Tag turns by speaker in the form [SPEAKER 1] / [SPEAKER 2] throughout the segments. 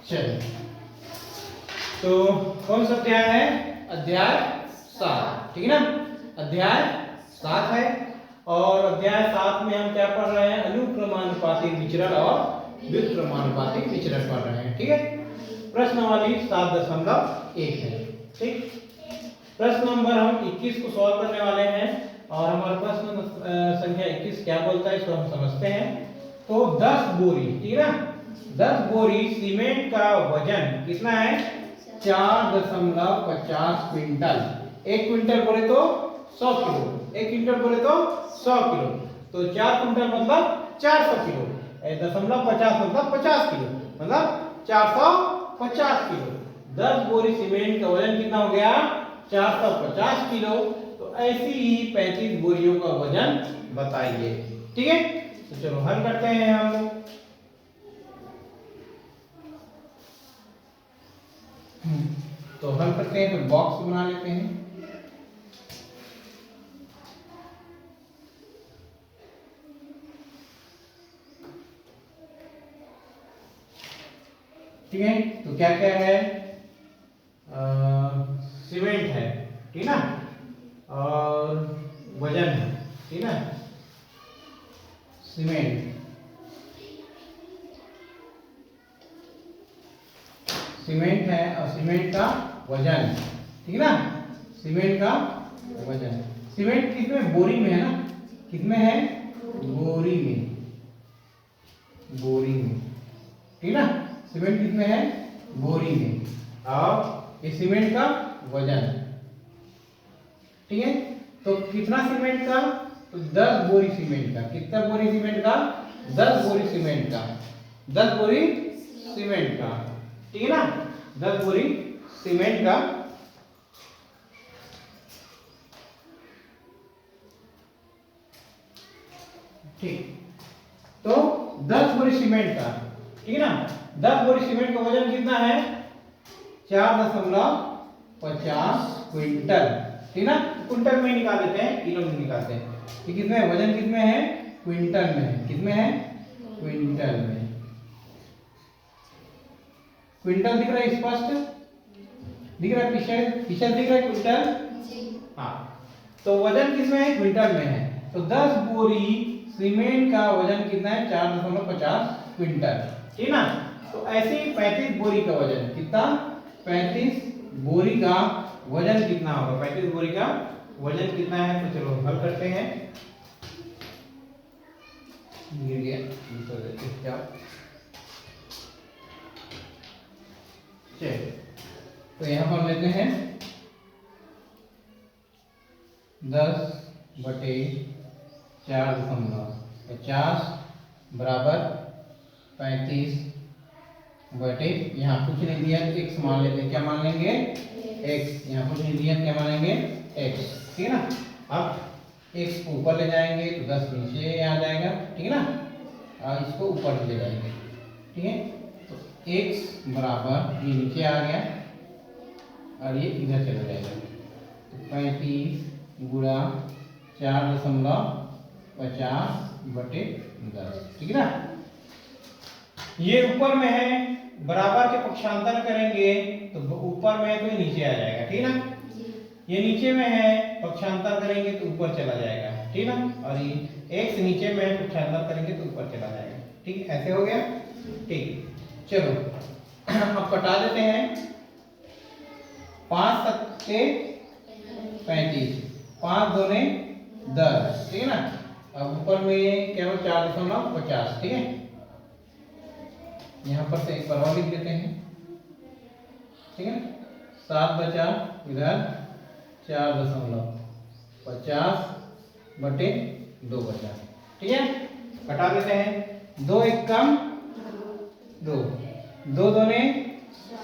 [SPEAKER 1] चलिए, तो कौन सा अध्याय है? अध्याय 7, ठीक है ना। अध्याय 7 है और अध्याय 7 में हम क्या पढ़ रहे हैं? अनुक्रमानुपातिक विचरण और व्युत्क्रमानुपातिक विचरण पढ़ रहे हैं, ठीक है। प्रश्नावली 7.1 है, ठीक। प्रश्न नंबर हम 21 को सॉल्व करने वाले हैं और हमारा प्रश्न संख्या 21 क्या बोलता है इसको हम समझते हैं। तो 10 बोरी, ठीक है ना, 10 बोरी सीमेंट का वजन कितना है? 4.50 क्विंटल। 1 क्विंटल बोले तो 100 किलो, 1 क्विंटल बोले तो 100 किलो, तो 4 क्विंटल मतलब 400 किलो, 0.50 मतलब 50 किलो, मतलब 450 किलो। 10 बोरी सीमेंट का वजन कितना हो गया? 450 किलो। तो ऐसी ही 35 बोरियों का वजन बताइए, ठीक है। तो चलो हल करते हैं हम लोग। तो हल करते हैं, तो बॉक्स बना लेते हैं। ठीक है, तो क्या क्या है? सीमेंट है, ठीक ना, और वजन है, ठीक ना। सीमेंट है और सीमेंट का वजन, ठीक है ना, सीमेंट का वजन। सीमेंट किसमें? बोरी में है ना, किसमें है? बोरी में, बोरी में, ठीक ना। सीमेंट किसमें है? बोरी में, और ये सीमेंट का वजन, ठीक है। तो कितना सीमेंट का? तो 10 बोरी सीमेंट का। कितना बोरी सीमेंट का? 10 बोरी सीमेंट का, 10 बोरी सीमेंट का, ठीक है ना, 10 बोरी सीमेंट का। ठीक, तो 10 बोरी सीमेंट का, ठीक है ना, 10 बोरी सीमेंट का वजन कितना है? 4.50 क्विंटल, ठीक ना। क्विंटल में निकाल देते हैं, किलो में निकालते हैं। ये कितने है? वजन कितने है? क्विंटल में है। कितने है? क्विंटल में। क्विंटल दिख रहा है? स्पष्ट दिख रहा है? पीछे दिख रहा है क्विंटल? हाँ, तो वजन किसमें है? क्विंटल में है। तो 10 बोरी सीमेंट का वजन कितना है? 4.50 क्विंटल, ठीक ना। तो ऐसे ही 35 बोरी का वजन कितना? 35 बोरी का वजन कितना होगा? 35 बोरी का वजन कितना है? तो चलो हल करते हैं। गिर गया क्या? चलिए, तो यहाँ पर लेते हैं 10/4.50 बराबर 35 बटे, यहाँ कुछ नहीं दिया तो x मान लेते हैं। क्या मान लेंगे? x। यहाँ कुछ नहीं दिया, क्या मानेंगे? x, ठीक है ना। अब x को ऊपर ले जाएंगे तो 10 नीचे आ जाएगा, ठीक है ना, और इसको ऊपर ले जाएंगे, ठीक है। तो x बराबर, ये नीचे आ गया और ये इधर चला जाएगा, तो 35 गुणा 4.50 बटे 10, ठीक है ना। ये ऊपर में है, बराबर के पक्षांतर करेंगे तो ऊपर में है तो ये नीचे आ जाएगा, ठीक है ना। ये नीचे में है, पक्षांतर करेंगे तो ऊपर चला जाएगा, ठीक है ना। और ये x नीचे में है, पक्षांतर करेंगे तो ऊपर चला जाएगा, ठीक। ऐसे हो गया, ठीक। चलो अब कटा देते हैं। 5 सत्ते 35, 5 दूने 10, ठीक है ना। अब ऊपर में क्या हो? 4.50, ठीक है। यहाँ पर से एक बार और लिख देते हैं, ठीक है। 7 बचा, इधर 4.50 बटे 2 बचा, ठीक है। घटा देते हैं। 2 एक कम 2, 2 दूने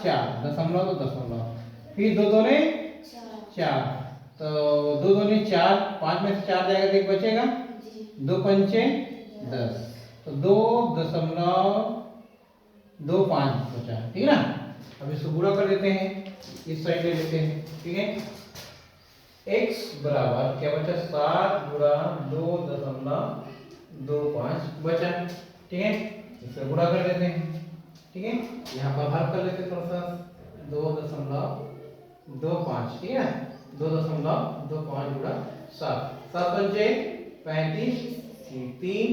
[SPEAKER 1] 4, दशमलव तो दशमलव, फिर 2 दूने 4, तो 2 दूने 4, 5 में से 4 जाएगा तो एक बचेगा, 2 पंचे 10, तो 2.25 बचा, ठीक है ना। अब इसको गुणा कर देते हैं, इस साइड ले लेते हैं, ठीक है। x बराबर क्या बचा? 7 गुणा 2.25 बचा, ठीक है। इसको गुणा कर देते हैं, ठीक है, यहाँ पर हल कर लेते थोड़ा सा, 2.25, ठीक है, 2.25 गुणा 7, 7 पंचे 35, 3,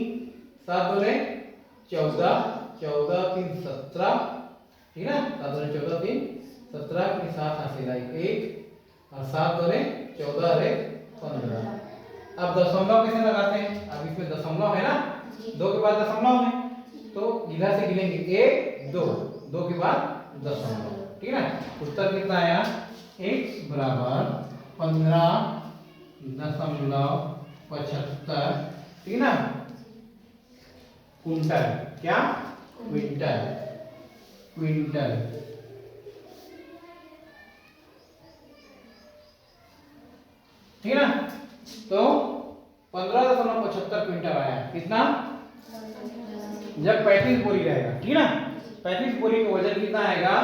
[SPEAKER 1] 7 दूने 14, 14 3 17, ठीक है, 7 दूने 14 3 17, फिर 7 हासिल 1 और 7 दूने 14 और 1 15। अब दशमलव कैसे लगाते हैं? अब इसमें दशमलव है ना, 2 के बाद दशमलव है, तो इधर से गिनेंगे 1 2, 2 के बाद दशमलव, ठीक है ना। उत्तर कितना आया? x बराबर 15.75, ठीक है ना, क्विंटल। क्या? क्विंटल, क्विंटल, ठीक है ना। तो 15.75 क्विंटल आया। कितना? जब 35 बोरी रहेगा, ठीक है ना, 35 बोरी का वजन कितना आएगा?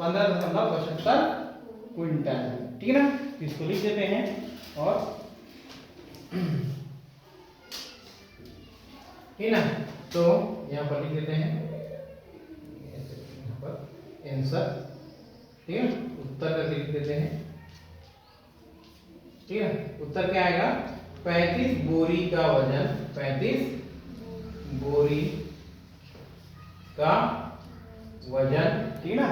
[SPEAKER 1] 15.75 क्विंटल, ठीक है ना। इसको लिख देते हैं और ठीक है ना, तो यहाँ पर लिख देते हैं यहाँ पर आंसर, ठीक है, उत्तर करके लिख देते हैं, ठीक है। उत्तर क्या आएगा? 35 बोरी का वजन, 35 बोरी का वजन, ठीक है ना,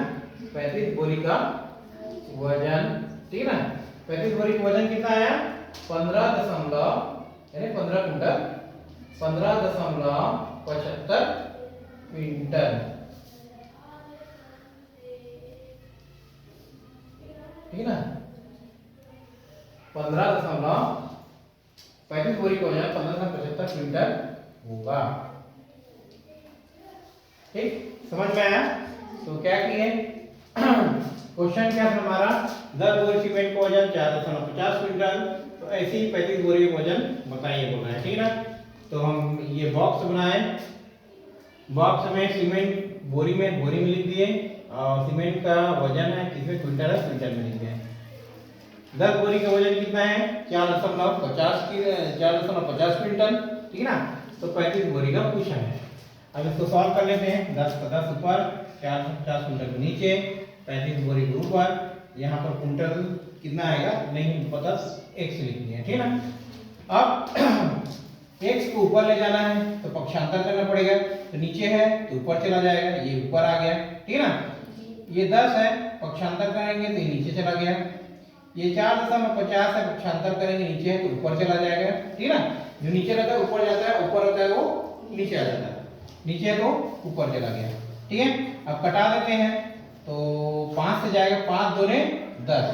[SPEAKER 1] 35 बोरी का वजन, ठीक है ना। 35 बोरी का वजन कितना आया? 15 दशमलव, यानी 15 क्विंटल, 15.75 क्विंटल, ठीक है ना। 35 बोरी का वजन 15.75 क्विंटल होगा, ठीक, समझ में आया। तो क्या किए, क्वेश्चन क्या था हमारा? 10 बोरी सीमेंट का वजन 4.50 क्विंटल, तो ऐसे ही 35 बोरी का वजन बताइए बोल रहे हैं, ठीक है ना। तो हम ये बॉक्स बनाए, बॉक्स में सीमेंट बोरी में लिख दिए, और सीमेंट का वजन है कितने क्विंटल है, क्विंटल में लिख दिए। 10 बोरी का वजन कितना है? 4.50 क्विंटल, ठीक है ना। तो 35 बोरी का पूछा है। अब इसको सॉल्व कर लेते हैं। 10 का 10 ऊपर, 450 क्विंटल के नीचे, 35 बोरी के ऊपर, यहाँ पर क्विंटल कितना आएगा नहीं पता, x लिख दिए, ठीक है ना। अब x को ऊपर ले जाना है तो पक्षांतर करना पड़ेगा, तो नीचे है तो ऊपर चला जाएगा, ये ऊपर आ गया, ठीक है ना। ये 10 है, पक्षांतर करेंगे तो ये नीचे चला गया। ये 4.50 है, पक्षांतर करेंगे नीचे है तो ऊपर चला जाएगा, ठीक है ना। जो नीचे रहता है ऊपर जाता है, ऊपर होता है वो नीचे आ जाता है, नीचे है तो ऊपर चला गया, ठीक है। अब कटा देते हैं, तो 5 से जाएगा, 5 दूने 10,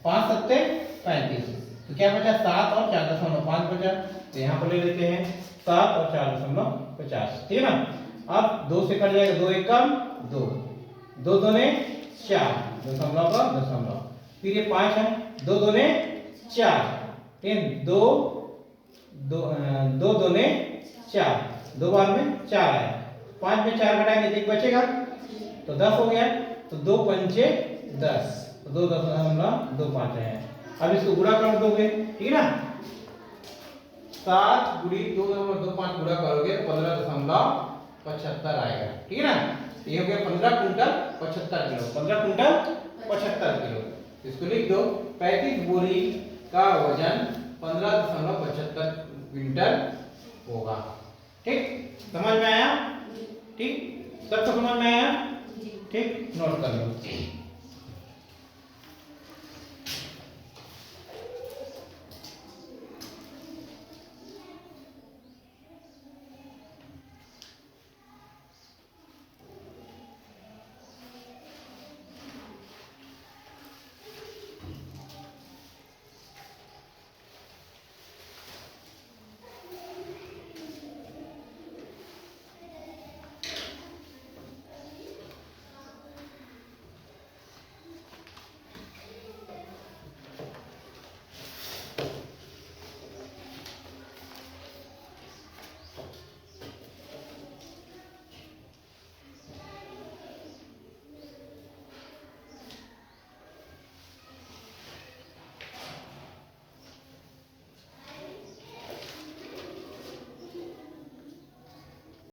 [SPEAKER 1] 5 सत्ते 35, तो क्या बचा? 7 और 4.5 बचा, तो यहाँ पर ले लेते हैं 7 और 4.50, ठीक है ना। अब 2 से कट जाएगा, 2 1 कम 2, 2 दूने 4, दशमलव का दशमलव, फिर ये 5 है, 2 दूने 4, 2 दूने 4, 2 बार में 4 आया, 5 में 4 घटाएंगे तो 1 बचेगा, तो 10 हो गया, तो 2 पंचे 10, तो 2.25 है। अब इसको गुणा कर दोगे, ठीक है ना, 7 गुणी 2.25 गुणा करोगे 15.75 आएगा, ठीक है ना। ये हो गया 15 क्विंटल 75 किलो, 15 क्विंटल 75 किलो। इसको लिख दो, 35 बोरी का वजन 15.75 क्विंटल होगा, ठीक, समझ में आया? ठीक, सबको समझ में आया? ठीक, नोट कर लो।